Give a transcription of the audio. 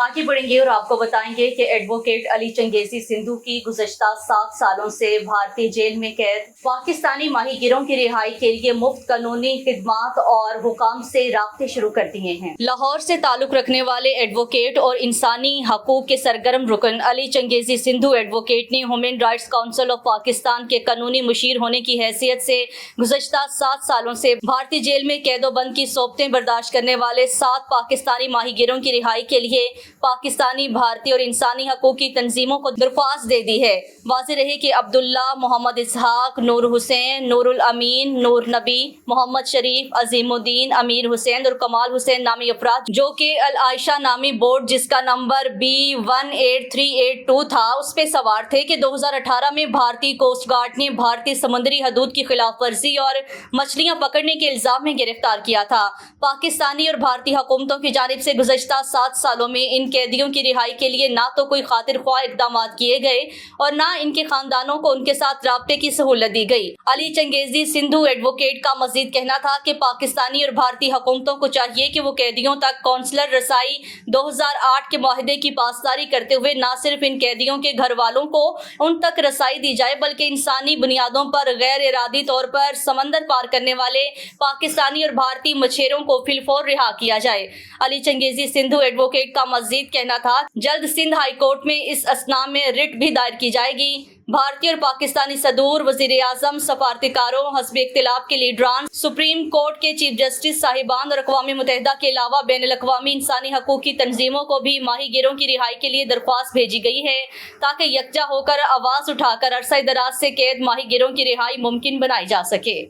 آگے بڑھیں گے اور آپ کو بتائیں گے کہ ایڈوکیٹ علی چنگیزی سندھو کی گزشتہ 7 سالوں سے بھارتی جیل میں قید پاکستانی ماہی گیروں کی رہائی کے لیے مفت قانونی خدمات اور حکام سے رابطے شروع کر دیے ہیں۔ لاہور سے تعلق رکھنے والے ایڈوکیٹ اور انسانی حقوق کے سرگرم رکن علی چنگیزی سندھو ایڈوکیٹ نے human rights council of Pakistan کے قانونی مشیر ہونے کی حیثیت سے گزشتہ 7 سالوں سے بھارتی جیل میں قید و بند کی صوبتیں برداشت کرنے والے 7 پاکستانی ماہی گیروں کی رہائی کے لیے پاکستانی، بھارتی اور انسانی حقوق کی تنظیموں کو درخواست دے دی ہے۔ واضح رہے کہ عبداللہ، محمد اسحاق، نور حسین، نور الامین، نور نبی، محمد شریف، عظیم الدین، امیر حسین اور کمال حسین نامی افراد جو کہ العائشہ نامی بورڈ جس کا نمبر B18382 تھا اس پہ سوار تھے کہ 2018 میں بھارتی کوسٹ گارڈ نے بھارتی سمندری حدود کی خلاف ورزی اور مچھلیاں پکڑنے کے الزام میں گرفتار کیا تھا۔ پاکستانی اور بھارتی حکومتوں کی جانب سے گزشتہ 7 سالوں میں ان قیدیوں کی رہائی کے لیے نہ تو کوئی خاطر خواہ اقدامات کیے گئے اور نہ ان کے خاندانوں کو ان کے ساتھ رابطے کی سہولت دی گئی۔ علی چنگیزی سندھو ایڈوکیٹ کا مزید کہنا تھا کہ پاکستانی اور بھارتی حکومتوں کو چاہیے کہ وہ قیدیوں تک کونسلر رسائی 2008 کے معاہدے کی پاسداری کرتے ہوئے نہ صرف ان قیدیوں کے گھر والوں کو ان تک رسائی دی جائے بلکہ انسانی بنیادوں پر غیر ارادی طور پر سمندر پار کرنے والے پاکستانی اور بھارتی مچھیروں کو فی الفور رہا کیا جائے۔ علی چنگیزی سندھو ایڈوکیٹ کا مزید کہنا تھا جلد سندھ ہائی کورٹ میں اس اسنا میں رٹ بھی دائر کی جائے گی۔ بھارتی اور پاکستانی صدور، وزیر اعظم، سفارتکاروں، حزب اختلاف کے لیڈران، سپریم کورٹ کے چیف جسٹس صاحبان اور اقوام متحدہ کے علاوہ بین الاقوامی انسانی حقوق کی تنظیموں کو بھی ماہی گیروں کی رہائی کے لیے درخواست بھیجی گئی ہے تاکہ یکجا ہو کر آواز اٹھا کر عرصہ دراز سے قید ماہی گیروں کی رہائی ممکن بنائی جا سکے۔